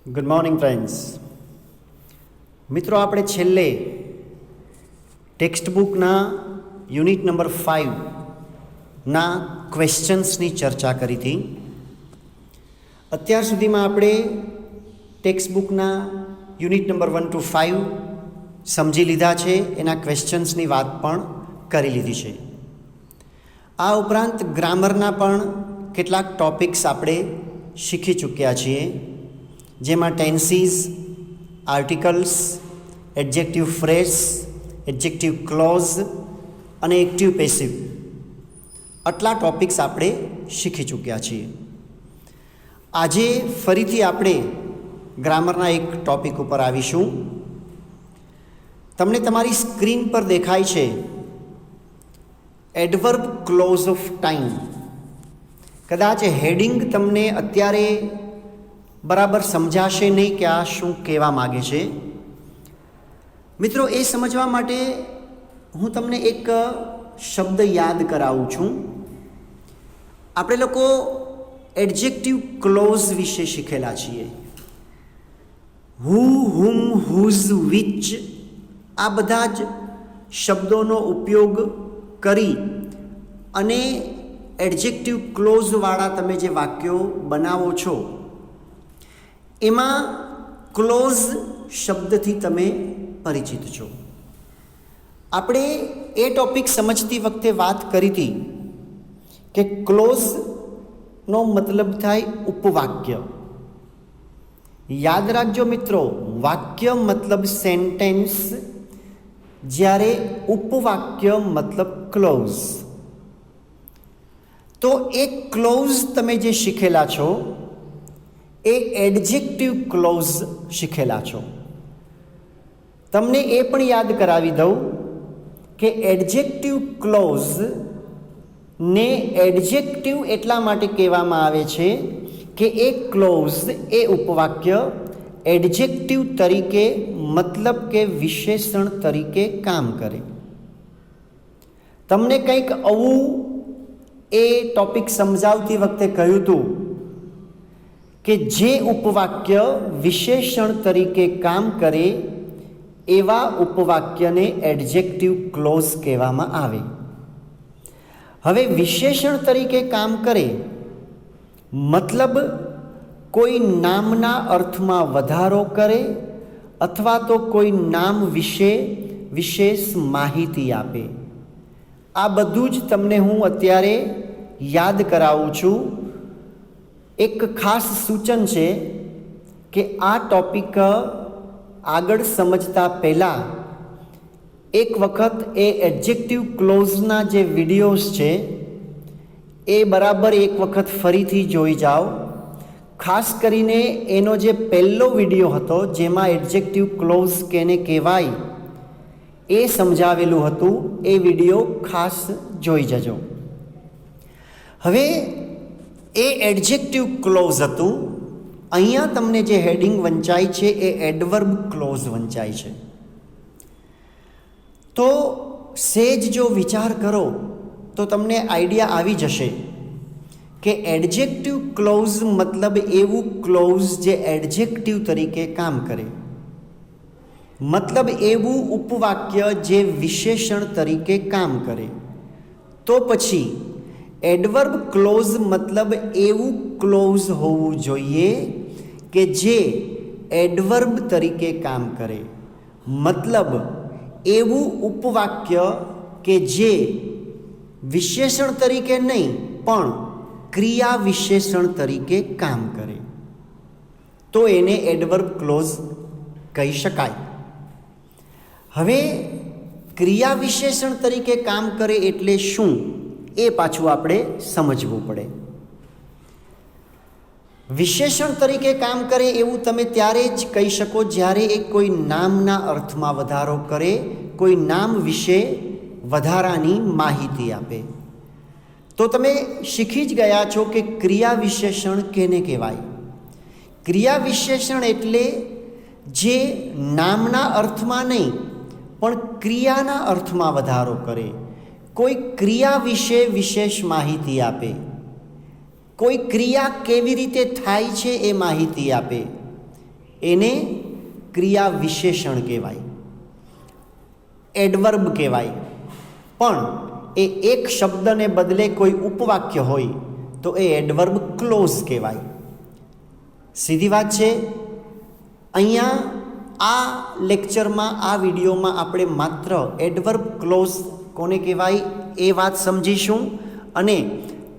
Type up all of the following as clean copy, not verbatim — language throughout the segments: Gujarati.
Good morning friends. મિત્રો, આપણે છેલ્લે ટેક્સ્ટ બુકના યુનિટ નંબર 5ના ક્વેશ્ચન્સની ચર્ચા કરી હતી. અત્યાર સુધીમાં આપણે ટેક્સ્ટ બુકના યુનિટ નંબર 1 to 5 સમજી લીધા છે, એના ક્વેશ્ચન્સની વાત પણ કરી લીધી છે. આ ઉપરાંત ગ્રામરના પણ કેટલાક ટૉપિક્સ આપણે શીખી ચૂક્યા છીએ, જેમાં tenses, articles, adjective phrase, adjective clause અને એક્ટિવ પેસિવ આટલા ટૉપિક્સ આપણે શીખી ચૂક્યા છીએ. આજે ફરીથી આપણે ગ્રામરના એક ટૉપિક ઉપર આવીશું. તમને તમારી સ્ક્રીન પર દેખાય છે એડવર્બ ક્લોઝ ઓફ ટાઈમ. કદાચ હેડિંગ તમને અત્યારે બરાબર સમજાશે નહીં કે આ શું કહેવા માગે છે. મિત્રો, એ સમજવા માટે હું તમને એક શબ્દ યાદ કરાવું છું. આપણે લોકો એડજેક્ટિવ ક્લોઝ વિશે શીખેલા છીએ. હુ, હુમ, હુઝ, વિચ આ બધા જ શબ્દોનો ઉપયોગ કરી અને એડજેક્ટિવ ક્લોઝવાળા તમે જે વાક્યો બનાવો છો એમાં ક્લોઝ શબ્દથી તમે પરિચિત છો. આપણે એ ટૉપિક સમજતી વખતે વાત કરી હતી કે ક્લોઝનો મતલબ થાય ઉપવાક્ય. યાદ રાખજો મિત્રો, વાક્ય મતલબ સેન્ટેન્સ, જ્યારે ઉપવાક્ય મતલબ ક્લોઝ. તો એ ક્લોઝ તમે જે શીખેલા છો એ એડજેક્ટિવ ક્લોઝ શીખેલા છો. તમને એ પણ યાદ કરાવી દઉં કે એડજેક્ટિવ ક્લોઝ ને એડજેક્ટિવ એટલા માટે કહેવામાં આવે છે કે એ ક્લોઝ, એ ઉપવાક્ય એડજેક્ટિવ તરીકે મતલબ કે વિશેષણ તરીકે કામ કરે. તમને કંઈક આવું એ ટૉપિક સમજાવતી વખતે કહ્યું હતું કે જે ઉપવાક્ય વિશેષણ તરીકે કામ કરે એવા ઉપવાક્યને એડજેક્ટિવ ક્લોઝ કહેવામાં આવે. હવે વિશેષણ તરીકે કામ કરે મતલબ કોઈ નામના અર્થમાં વધારો કરે અથવા તો કોઈ નામ વિશે વિશેષ માહિતી આપે. આ બધું જ તમને હું અત્યારે યાદ કરાવું છું. એક ખાસ સૂચન છે કે આ ટૉપિક આગળ સમજતા પહેલાં એક વખત એ એડજેક્ટિવ ક્લોઝના જે વિડીયોઝ છે એ બરાબર એક વખત ફરીથી જોઈ જાઓ. ખાસ કરીને એનો જે પહેલો વિડીયો હતો જેમાં એડજેક્ટિવ ક્લોઝ કેને કહેવાય એ સમજાવેલું હતું, એ વિડીયો ખાસ જોઈ જજો. હવે એ એડજેક્ટિવ ક્લોઝ હતું. અહીંયા તમને જે હેડિંગ વંચાય છે એ એડવર્બ ક્લોઝ વંચાય છે. તો સહેજ જો વિચાર કરો તો તમને આઈડિયા આવી જશે કે એડજેક્ટિવ ક્લોઝ મતલબ એવું ક્લોઝ જે એડજેક્ટિવ તરીકે કામ કરે, મતલબ એવું ઉપવાક્ય જે વિશેષણ તરીકે કામ કરે. તો પછી એડવર્બ ક્લોઝ મતલબ એવું ક્લોઝ હોવું જોઈએ કે જે એડવર્બ તરીકે કામ કરે, મતલબ એવું ઉપવાક્ય કે જે વિશેષણ તરીકે નહીં પણ ક્રિયા વિશેષણ તરીકે કામ કરે, તો એને એડવર્બ ક્લોઝ કહી શકાય. હવે ક્રિયા વિશેષણ તરીકે કામ કરે એટલે શું એ પાછું આપણે સમજવું પડે. વિશેષણ તરીકે કામ કરે એવું તમે ત્યારે જ કહી શકો જ્યારે એ કોઈ નામના અર્થમાં વધારો કરે, કોઈ નામ વિશે વધારાની માહિતી આપે. તો તમે શીખી જ ગયા છો કે ક્રિયા વિશેષણ કેને કહેવાય. ક્રિયા વિશેષણ એટલે જે નામના અર્થમાં નહીં પણ ક્રિયાના અર્થમાં વધારો કરે, કોઈ ક્રિયા વિશે વિશેષ માહિતી આપે, કોઈ ક્રિયા કેવી રીતે થાય છે એ માહિતી આપે, એને ક્રિયા વિશેષણ કહેવાય, એડવર્બ કહેવાય. પણ એ એક શબ્દને બદલે કોઈ ઉપવાક્ય હોય તો એ એડવર્બ ક્લોઝ કહેવાય. સીધી વાત છે. અહીંયા આ લેક્ચરમાં, આ વિડીયોમાં આપણે માત્ર એડવર્બ ક્લોઝ કોને કહેવાય એ વાત સમજીશું. અને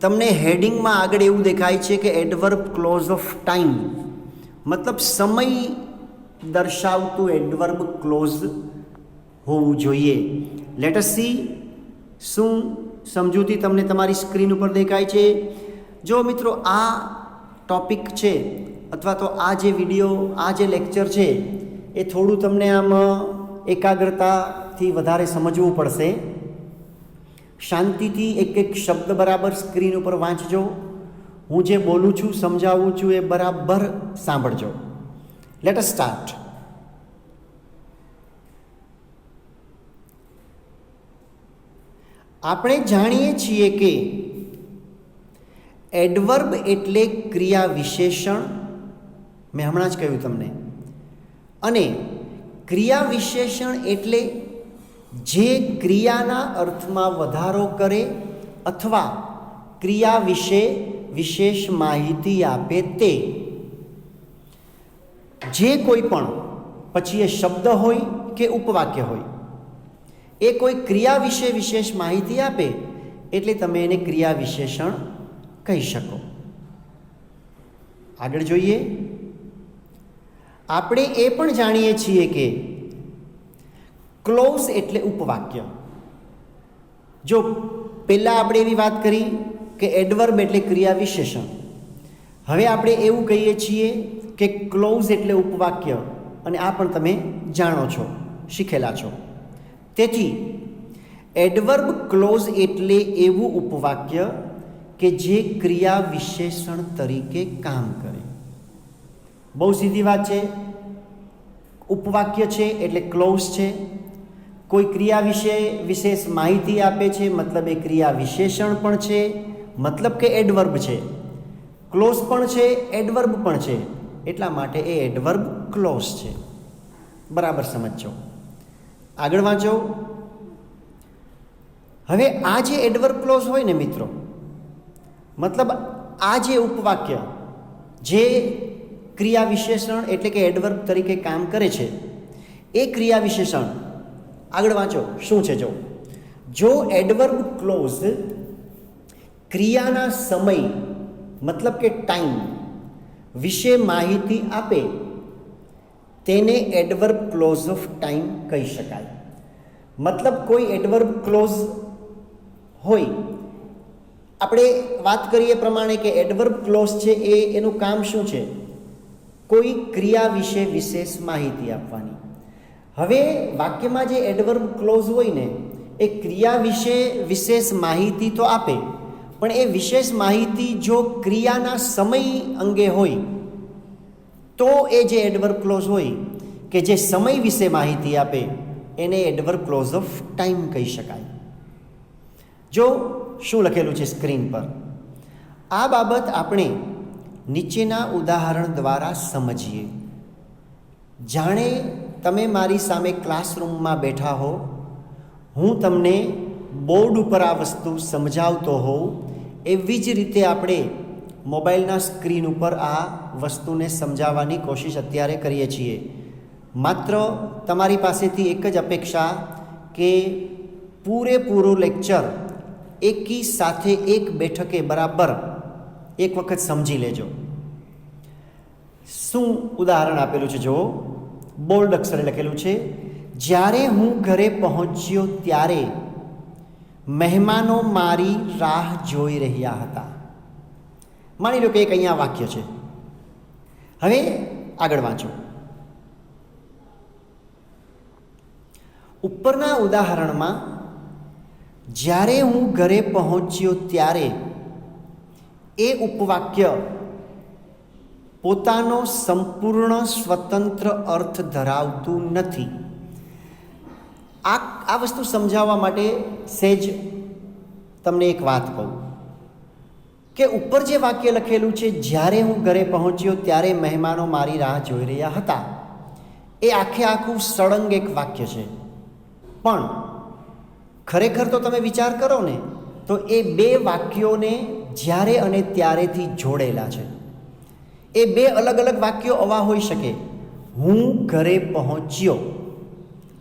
તમને હેડિંગમાં આગળ એવું દેખાય છે કે એડવર્બ ક્લોઝ ઓફ ટાઈમ, મતલબ સમય દર્શાવતું એડવર્બ ક્લોઝ હોવું જોઈએ. લેટ અસ સી શું સમજૂતી તમને તમારી સ્ક્રીન ઉપર દેખાય છે. જો મિત્રો, આ ટોપિક છે અથવા તો આ જે વિડીયો, આ જે લેક્ચર છે એ થોડું તમને આમ એકાગ્રતાથી વધારે સમજવું પડશે. શાંતિથી એક એક શબ્દ બરાબર સ્ક્રીન ઉપર વાંચજો. હું જે બોલું છું, સમજાવું છું એ બરાબર સાંભળજો. Let us start. આપણે જાણીએ છીએ કે એડવર્બ એટલે ક્રિયા વિશેષણ, મેં હમણાં જ કહ્યું તમને. અને ક્રિયા વિશેષણ એટલે જે ક્રિયાના અર્થમાં વધારો કરે અથવા ક્રિયા વિશે વિશેષ માહિતી આપે તે. જે કોઈ પણ, પછી એ શબ્દ હોય કે ઉપવાક્ય હોય, એ કોઈ ક્રિયા વિશે વિશેષ માહિતી આપે એટલે તમે એને ક્રિયા વિશેષણ કહી શકો. આગળ જોઈએ. આપણે એ પણ જાણીએ છીએ કે ક્લોઝ એટલે ઉપવાક્ય. જો પહેલાં આપણે એવી વાત કરી કે એડવર્બ એટલે ક્રિયા વિશેષણ, હવે આપણે એવું કહીએ છીએ કે ક્લોઝ એટલે ઉપવાક્ય, અને આ પણ તમે જાણો છો, શીખેલા છો. તેથી એડવર્બ ક્લોઝ એટલે એવું ઉપવાક્ય કે જે ક્રિયા વિશેષણ તરીકે કામ કરે. બહુ સીધી વાત છે. ઉપવાક્ય છે એટલે ક્લોઝ છે. કોઈ ક્રિયા વિશે વિશેષ માહિતી આપે છે, મતલબ એ ક્રિયા વિશેષણ પણ છે, મતલબ કે એડવર્બ છે. ક્લોઝ પણ છે, એડવર્બ પણ છે, એટલા માટે એ એડવર્બ ક્લોઝ છે. બરાબર સમજો. આગળ વાંચો. હવે આ જે એડવર્બ ક્લોઝ હોય ને મિત્રો, મતલબ આ જે ઉપવાક્ય જે ક્રિયા વિશેષણ એટલે કે એડવર્બ તરીકે કામ કરે છે, એ ક્રિયા વિશેષણ આગળ વાંચો શું છે. જો એડવર્બ ક્લોઝ ક્રિયાના સમય મતલબ કે ટાઈમ વિશે માહિતી આપે તેને એડવર્બ ક્લોઝ ઓફ ટાઈમ કહી શકાય. મતલબ કોઈ એડવર્બ ક્લોઝ હોય, આપણે વાત કરીએ પ્રમાણે કે એડવર્બ ક્લોઝ છે એ એનું કામ શું છે? કોઈ ક્રિયા વિશે વિશેષ માહિતી આપવાની. હવે વાક્યમાં જે એડવર્બ ક્લોઝ હોય ને, એ ક્રિયા વિશે વિશેષ માહિતી તો આપે, પણ એ વિશેષ માહિતી જો ક્રિયાના સમય અંગે હોય તો એ જે એડવર્બ ક્લોઝ હોય કે જે સમય વિશે માહિતી આપે એને એડવર્બ ક્લોઝ ઓફ ટાઈમ કહી શકાય. જો શું લખેલું છે સ્ક્રીન પર, આ બાબત આપણે નીચેના ઉદાહરણ દ્વારા સમજીએ. જાણે તમે મારી સામે ક્લાસરૂમમાં બેઠા હો, હું તમને બોર્ડ ઉપર આ વસ્તુ સમજાવતો હોઉં, એવી જ રીતે આપણે મોબાઈલના સ્ક્રીન ઉપર આ વસ્તુને સમજાવવાની કોશિશ અત્યારે કરીએ છીએ. માત્ર તમારી પાસેથી એક જ અપેક્ષા કે પૂરેપૂરું લેક્ચર એકી સાથે એક બેઠકે બરાબર એક વખત સમજી લેજો. શું ઉદાહરણ આપેલું છે? જો બોલ્ડ અક્ષરે લખેલું છે, જ્યારે હું ઘરે પહોંચ્યો ત્યારે મહેમાનો મારી રાહ જોઈ રહ્યા હતા. માની લો કે એક અહીંયા વાક્ય છે. હવે આગળ વાંચો. ઉપરના ઉદાહરણમાં જ્યારે હું ઘરે પહોંચ્યો ત્યારે એ ઉપવાક્ય પોતાનો સંપૂર્ણ સ્વતંત્ર અર્થ ધરાવતું નથી. આ વસ્તુ સમજાવવા માટે સહેજ તમને એક વાત કહું. કે ઉપર જે વાક્ય લખેલું છે, જ્યારે હું ઘરે પહોંચ્યો ત્યારે મહેમાનો મારી રાહ જોઈ રહ્યા હતા, એ આખે આખું સળંગ એક વાક્ય છે. પણ ખરેખર તો તમે વિચાર કરો ને તો એ બે વાક્યોને જ્યારે અને ત્યારેથી જોડેલા છે. એ બે અલગ અલગ વાક્યો આવા હોઈ શકે. હું ઘરે પહોંચ્યો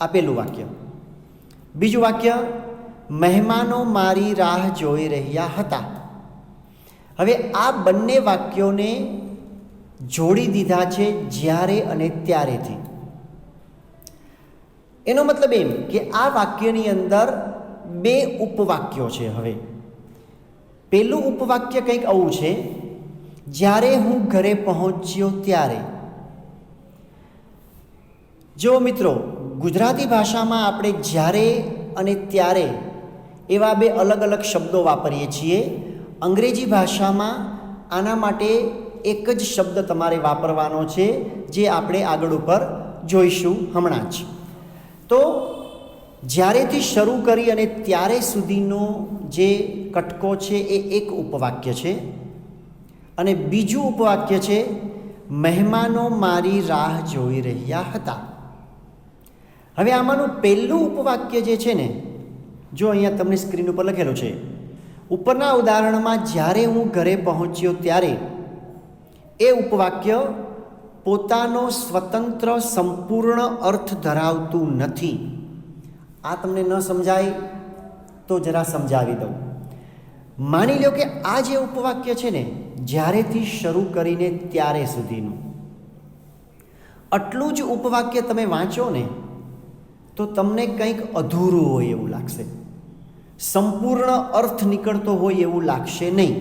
આ પહેલું વાક્ય, બીજું વાક્ય મહેમાનો મારી રાહ જોઈ રહ્યા હતા. હવે આ બંને વાક્યોને જોડી દીધા છે જ્યારે અને ત્યારેથી. એનો મતલબ એમ કે આ વાક્યની અંદર બે ઉપવાક્યો છે. હવે પહેલું ઉપવાક્ય કંઈક આવું છે, જ્યારે હું ઘરે પહોંચ્યો ત્યારે. જો મિત્રો, ગુજરાતી ભાષામાં આપણે જ્યારે અને ત્યારે એવા બે અલગ અલગ શબ્દો વાપરીએ છીએ. અંગ્રેજી ભાષામાં આના માટે એક જ શબ્દ તમારે વાપરવાનો છે, જે આપણે આગળ ઉપર જોઈશું હમણાં જ. તો જ્યારેથી શરૂ કરી અને ત્યારે સુધીનો જે કટકો છે એ એક ઉપવાક્ય છે, અને બીજું ઉપવાક્ય છે મહેમાનો મારી રાહ જોઈ રહ્યા હતા. હવે આમાંનું પહેલું ઉપવાક્ય જે છે ને, જો અહીંયા તમને સ્ક્રીન ઉપર લખેલું છે, ઉપરના ઉદાહરણમાં જ્યારે હું ઘરે પહોંચ્યો ત્યારે, એ ઉપવાક્ય પોતાનો સ્વતંત્ર સંપૂર્ણ અર્થ ધરાવતું નથી. આ તમને ન સમજાય તો જરા સમજાવી દઉં. માની લો કે આ જે ઉપવાક્ય છે ને, જ્યારેથી શરૂ કરીને ત્યારે સુધીનું, આટલું જ ઉપવાક્ય તમે વાંચો ને તો તમને કંઈક અધૂરું હોય એવું લાગશે, સંપૂર્ણ અર્થ નીકળતો હોય એવું લાગશે નહીં.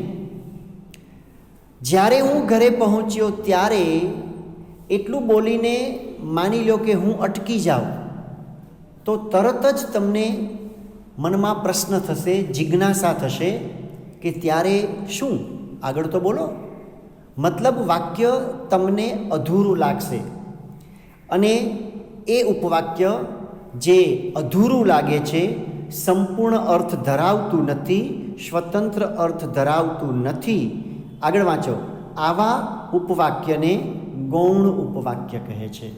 જ્યારે હું ઘરે પહોંચ્યો ત્યારે એટલું બોલીને માની લો કે હું અટકી જાઉં તો તરત જ તમને મનમાં પ્રશ્ન થશે, જિજ્ઞાસા થશે કે ત્યારે શું, આગળ તો બોલો. મતલબ વાક્ય તમને અધૂરું લાગશે, અને એ ઉપવાક્ય જે અધૂરું લાગે છે, સંપૂર્ણ અર્થ ધરાવતું નથી, સ્વતંત્ર અર્થ ધરાવતું નથી. આગળ વાંચો. આવા ઉપવાક્યને ગૌણ ઉપવાક્ય કહે છે.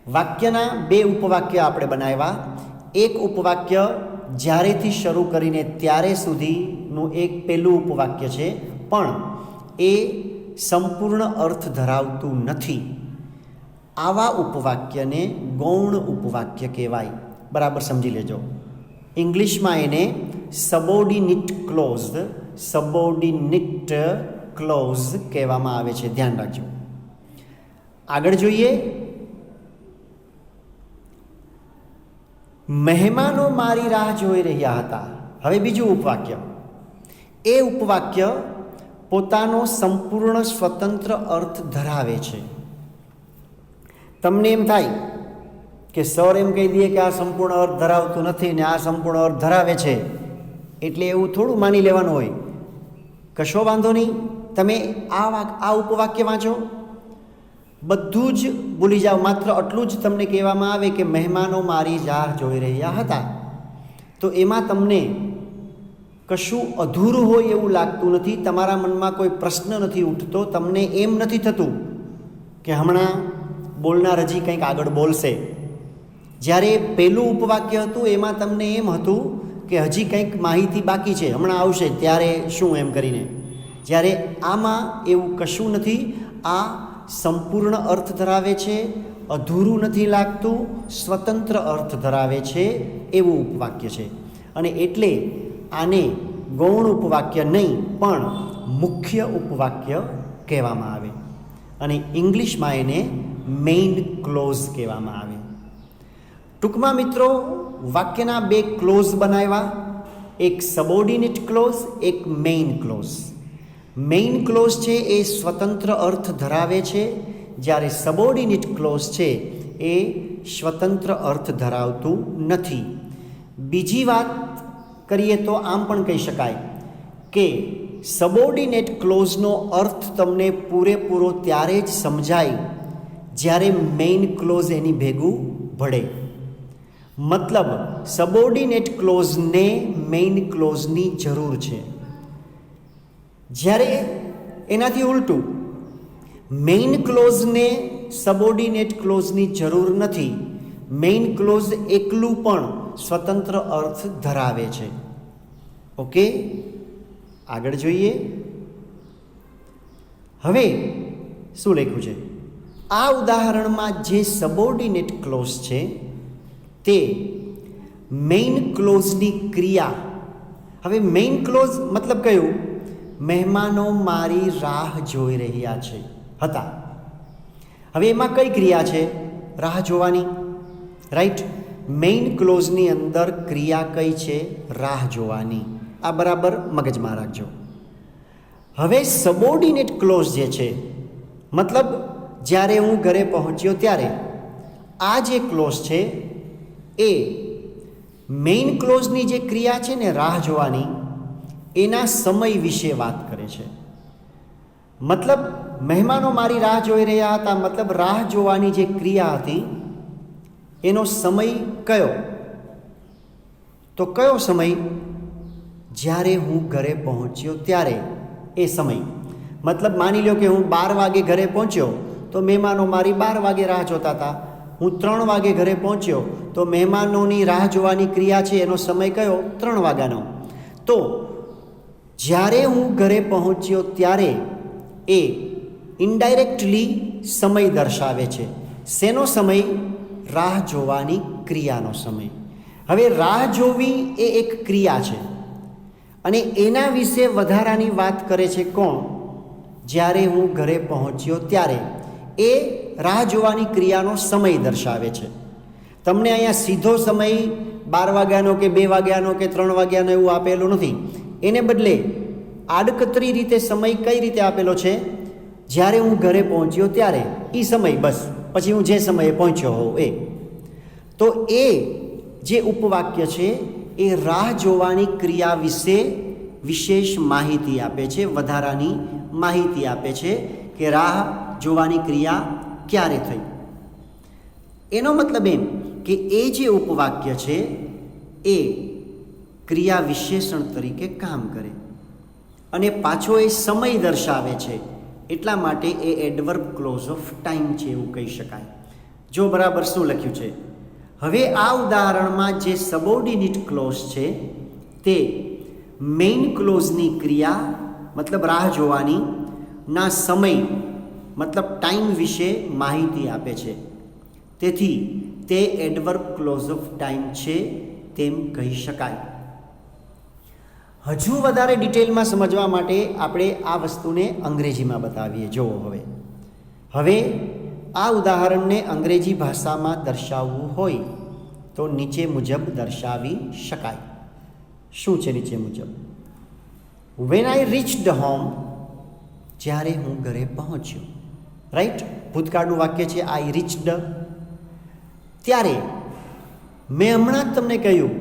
વાક્યના બે ઉપવાક્ય આપણે બનાવ્યા. એક ઉપવાક્ય જ્યારેથી શરૂ કરીને ત્યારે સુધીનું એક પહેલું ઉપવાક્ય છે, પણ એ સંપૂર્ણ અર્થ ધરાવતું નથી. આવા ઉપવાક્યને ગૌણ ઉપવાક્ય કહેવાય. બરાબર સમજી લેજો. ઇંગ્લિશમાં એને સબોર્ડિનેટ ક્લોઝ કહેવામાં આવે છે, ધ્યાન રાખજો. આગળ જોઈએ. મહેમાનો મારી રાહ જોઈ રહ્યા હતા. હવે બીજું ઉપવાક્ય. એ ઉપવાક્ય પોતાનો સંપૂર્ણ સ્વતંત્ર અર્થ ધરાવે છે. તમને એમ થાય કે સર એમ કહી દે કે આ સંપૂર્ણ અર્થ ધરાવતું નથી ને આ સંપૂર્ણ અર્થ ધરાવે છે, એટલે એવું થોડું માની લેવાનું હોય. કશો વાંધો નહીં, તમે આ ઉપવાક્ય વાંચો, બધું જ ભૂલી જાઓ. માત્ર આટલું જ તમને કહેવામાં આવે કે મહેમાનો મારી રાહ જોઈ રહ્યા હતા, તો એમાં તમને કશું અધૂરું હોય એવું લાગતું નથી. તમારા મનમાં કોઈ પ્રશ્ન નથી ઉઠતો. તમને એમ નથી થતું કે હમણાં બોલનાર હજી કંઈક આગળ બોલશે. જ્યારે પહેલું ઉપવાક્ય હતું એમાં તમને એમ હતું કે હજી કંઈક માહિતી બાકી છે, હમણાં આવશે ત્યારે શું એમ કરીને. જ્યારે આમાં એવું કશું નથી. આ સંપૂર્ણ અર્થ ધરાવે છે, અધૂરું નથી લાગતું, સ્વતંત્ર અર્થ ધરાવે છે એવું ઉપવાક્ય છે. અને એટલે આને ગૌણ ઉપવાક્ય નહીં પણ મુખ્ય ઉપવાક્ય કહેવામાં આવે, અને ઇંગ્લિશમાં એને મેઇન ક્લોઝ કહેવામાં આવે. ટૂંકમાં મિત્રો, વાક્યના બે ક્લોઝ બનાવ્યા, એક સબોર્ડિનેટ ક્લોઝ, એક મેઇન ક્લોઝ. મેઇન ક્લોઝ છે એ સ્વતંત્ર અર્થ ધરાવે છે, જ્યારે સબોર્ડિનેટ ક્લોઝ છે એ સ્વતંત્ર અર્થ ધરાવતું નથી. બીજી વાત કરીએ તો આમ પણ કહી શકાય કે સબોર્ડિનેટ ક્લોઝનો અર્થ તમને પૂરેપૂરો ત્યારે જ સમજાય જ્યારે મેઇન ક્લોઝ એની ભેગું ભળે. મતલબ સબોર્ડિનેટ ક્લોઝને મેઇન ક્લોઝની જરૂર છે. જ્યારે એનાથી ઉલટું, મેઇન ક્લોઝને સબોર્ડિનેટ ક્લોઝની જરૂર નથી. મેઇન ક્લોઝ એકલું પણ સ્વતંત્ર અર્થ ધરાવે છે. ઓકે, આગળ જોઈએ. હવે શું લખ્યું છે? આ ઉદાહરણમાં જે સબોર્ડિનેટ ક્લોઝ છે તે મેઇન ક્લોઝની ક્રિયા. હવે મેઇન ક્લોઝ મતલબ કયું? મહેમાનો મારી રાહ જોઈ રહ્યા છે હતા. હવે એમાં કઈ ક્રિયા છે? રાહ જોવાની. રાઈટ. મેઇન ક્લોઝની અંદર ક્રિયા કઈ છે? રાહ જોવાની. આ બરાબર મગજમાં રાખજો. હવે સબોર્ડિનેટ ક્લોઝ જે છે, મતલબ જ્યારે હું ઘરે પહોંચ્યો ત્યારે, આ જે ક્લોઝ છે એ મેઇન ક્લોઝની જે ક્રિયા છે ને રાહ જોવાની, એના સમય વિશે વાત કરે છે. મતલબ મહેમાનો મારી રાહ જોઈ રહ્યા હતા, મતલબ રાહ જોવાની જે ક્રિયા હતી એનો સમય કયો? તો કયો સમય? જ્યારે હું ઘરે પહોંચ્યો ત્યારે એ સમય. મતલબ માની લો કે હું 12 વાગે ઘરે પહોંચ્યો તો મહેમાનો મારી 12 વાગે રાહ જોતા હતા. હું 3 વાગે ઘરે પહોંચ્યો તો મહેમાનોની રાહ જોવાની ક્રિયા છે એનો સમય કયો? 3 વાગ્યાનો. તો જ્યારે હું ઘરે પહોંચ્યો ત્યારે એ ઇનડાયરેક્ટલી સમય દર્શાવે છે. શેનો સમય? રાહ જોવાની ક્રિયાનો સમય. હવે રાહ જોવી એ એક ક્રિયા છે અને એના વિશે વધારાની વાત કરે છે કોણ? જ્યારે હું ઘરે પહોંચ્યો ત્યારે. એ રાહ જોવાની ક્રિયાનો સમય દર્શાવે છે. તમને અહીંયા સીધો સમય 12 વાગ્યાનો કે 2 વાગ્યાનો કે 3 વાગ્યાનો એવું આપેલું નથી. એને બદલે આડકતરી રીતે સમય કઈ રીતે આપેલો છે? જ્યારે હું ઘરે પહોંચ્યો ત્યારે એ સમય, બસ. પછી હું જે સમયે પહોંચ્યો હોઉં એ. તો એ જે ઉપવાક્ય છે એ રાહ જોવાની ક્રિયા વિશે વિશેષ માહિતી આપે છે, વધારાની માહિતી આપે છે કે રાહ જોવાની ક્રિયા ક્યારે થઈ. એનો મતલબ એમ કે એ જે ઉપવાક્ય છે એ ક્રિયા વિશેષણ તરીકે કામ કરે અને પાછો એ સમય દર્શાવે છે. એટલા માટે એ એડવર્બ ક્લોઝ ઓફ ટાઈમ છે એવું કહી શકાય. જો બરાબર શું લખ્યું છે? હવે આ ઉદાહરણમાં જે સબોર્ડિનેટ ક્લોઝ છે તે મેઇન ક્લોઝની ક્રિયા મતલબ રાહ જોવાની ના સમય મતલબ ટાઈમ વિશે માહિતી આપે છે. તેથી તે એડવર્બ ક્લોઝ ઓફ ટાઈમ છે તેમ કહી શકાય. હજુ વધારે ડિટેલમાં સમજવા માટે આપણે આ વસ્તુને અંગ્રેજીમાં બતાવીએ. જુઓ હવે આ ઉદાહરણને અંગ્રેજી ભાષામાં દર્શાવવું હોય તો નીચે મુજબ દર્શાવી શકાય. શું છે નીચે મુજબ? વેન આઈ રીચ્ડ હોમ, જ્યારે હું ઘરે પહોંચ્યો. રાઈટ. ભૂતકાળનું વાક્ય છે આઈ રીચ્ડ. ત્યારે મેં હમણાં જ તમને કહ્યું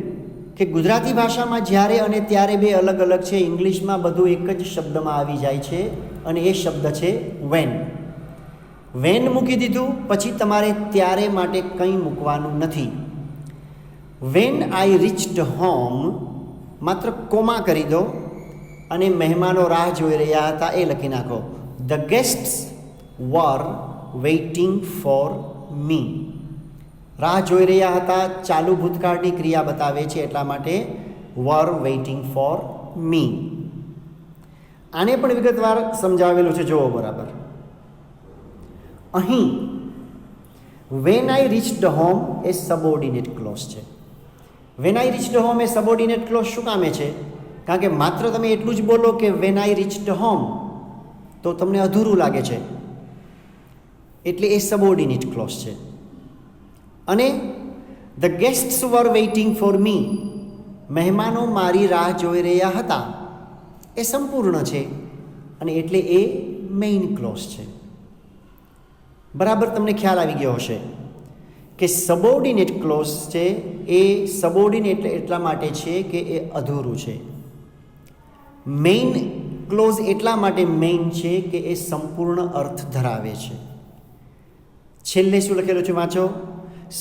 કે ગુજરાતી ભાષામાં જ્યારે અને ત્યારે બે અલગ અલગ છે. ઇંગ્લિશમાં બધું એક જ શબ્દમાં આવી જાય છે અને એ શબ્દ છે વેન. વેન મૂકી દીધું પછી તમારે ત્યારે માટે કંઈ મૂકવાનું નથી. વેન આઈ રીચ્ડ હોમ માત્ર કોમા કરી દો અને મહેમાનો રાહ જોઈ રહ્યા હતા એ લખી નાખો. The guests were waiting for me. રાહ જોઈ રહ્યા હતા ચાલુ ભૂતકાળની ક્રિયા બતાવે છે, એટલા માટે વર વેઇટિંગ ફોર મી. આને પણ વિગતવાર સમજાવેલું છે. જુઓ બરાબર. અહીં when I reached home a subordinate clause છે. When I reached home a subordinate clause શું કામે છે? કારણ કે માત્ર તમે એટલું જ બોલો કે વેન આઈ રીચ્ડ હોમ તો તમને અધૂરું લાગે છે, એટલે એ સબોર્ડિનેટ ક્લોઝ છે. અને the guests were waiting for me, મહેમાનો મારી રાહ જોઈ રહ્યા હતા, એ સંપૂર્ણ છે અને એટલે એ મેઇન ક્લોઝ છે. બરાબર તમને ખ્યાલ આવી ગયો હશે કે સબોર્ડિનેટ ક્લોઝ છે એ સબોર્ડિનેટ એટલા માટે છે કે એ અધૂરું છે. મેઇન ક્લોઝ એટલા માટે મેઇન છે કે એ સંપૂર્ણ અર્થ ધરાવે છે. છેલ્લે શું લખેલું છે વાંચો.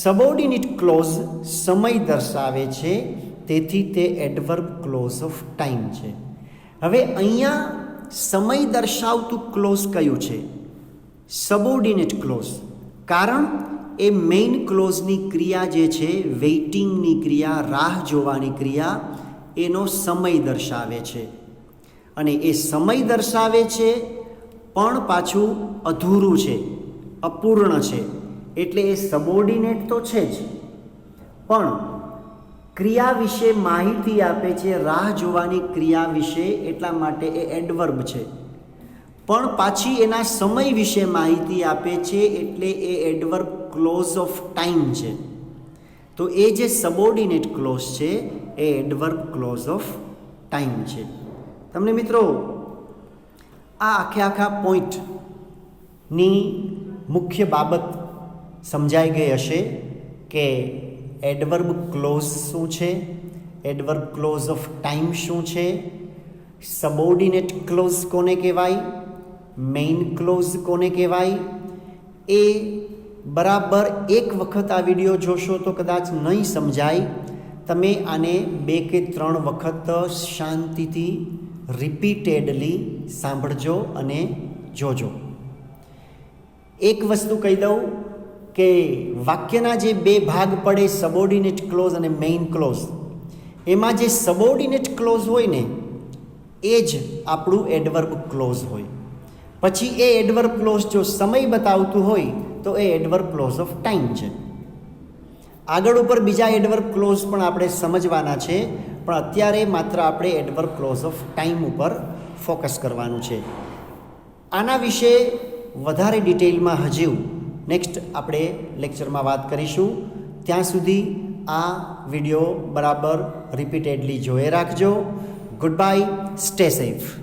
સબોર્ડિનેટ ક્લોઝ સમય દર્શાવે છે, તેથી તે એડવર્બ ક્લોઝ ઓફ ટાઈમ છે. હવે અહીંયા સમય દર્શાવતું ક્લોઝ કયું છે? Subordinate clause. કારણ એ મેઇન ક્લોઝની ક્રિયા જે છે, વેઇટિંગની ક્રિયા, રાહ જોવાની ક્રિયા, એનો સમય દર્શાવે છે. અને એ સમય દર્શાવે છે પણ પાછું અધૂરું છે, અપૂર્ણ છે. એટલે એ સબોર્ડિનેટ તો છે જ, પણ ક્રિયા વિશે માહિતી આપે છે, રાહ જોવાની ક્રિયા વિશે, એટલા માટે એ એડવર્બ છે. પણ પાછી એના સમય વિશે માહિતી આપે છે, એટલે એ એડવર્બ ક્લોઝ ઓફ ટાઈમ છે. તો એ જે સબોર્ડિનેટ ક્લોઝ છે એ એડવર્બ ક્લોઝ ઓફ ટાઈમ છે. તમને મિત્રો આ આખા પોઈન્ટની મુખ્ય બાબત સમજાઈ ગઈ હશે કે એડવર્બ ક્લોઝ શું છે, એડવર્બ ક્લોઝ ઓફ ટાઈમ શું છે, સબોર્ડિનેટ ક્લોઝ કોને કહેવાય, મેઇન ક્લોઝ કોને કહેવાય. એ બરાબર એક વખત આ વિડીયો જોશો તો કદાચ નહીં સમજાય. તમે આને 2 કે 3 વખત શાંતિથી રિપીટેડલી સાંભળજો અને જોજો. એક વસ્તુ કહી દઉં કે વાક્યના જે 2 ભાગ પડે, સબોર્ડિનેટ ક્લોઝ અને મેઇન ક્લોઝ, એમાં જે સબોર્ડિનેટ ક્લોઝ હોય ને એ જ આપણું એડવર્બ ક્લોઝ હોય. પછી એ એડવર્બ ક્લોઝ જો સમય બતાવતું હોય તો એ એડવર્બ ક્લોઝ ઓફ ટાઈમ છે. આગળ ઉપર બીજા એડવર્બ ક્લોઝ પણ આપણે સમજવાના છે, પણ અત્યારે માત્ર આપણે એડવર્બ ક્લોઝ ઓફ ટાઈમ ઉપર ફોકસ કરવાનું છે. આના વિશે વધારે ડિટેલમાં હજુ નેક્સ્ટ આપણે લેક્ચરમાં વાત કરીશું. ત્યાં સુધી આ વિડીયો બરાબર રિપીટેડલી જોઈ રાખજો. Good bye, stay safe.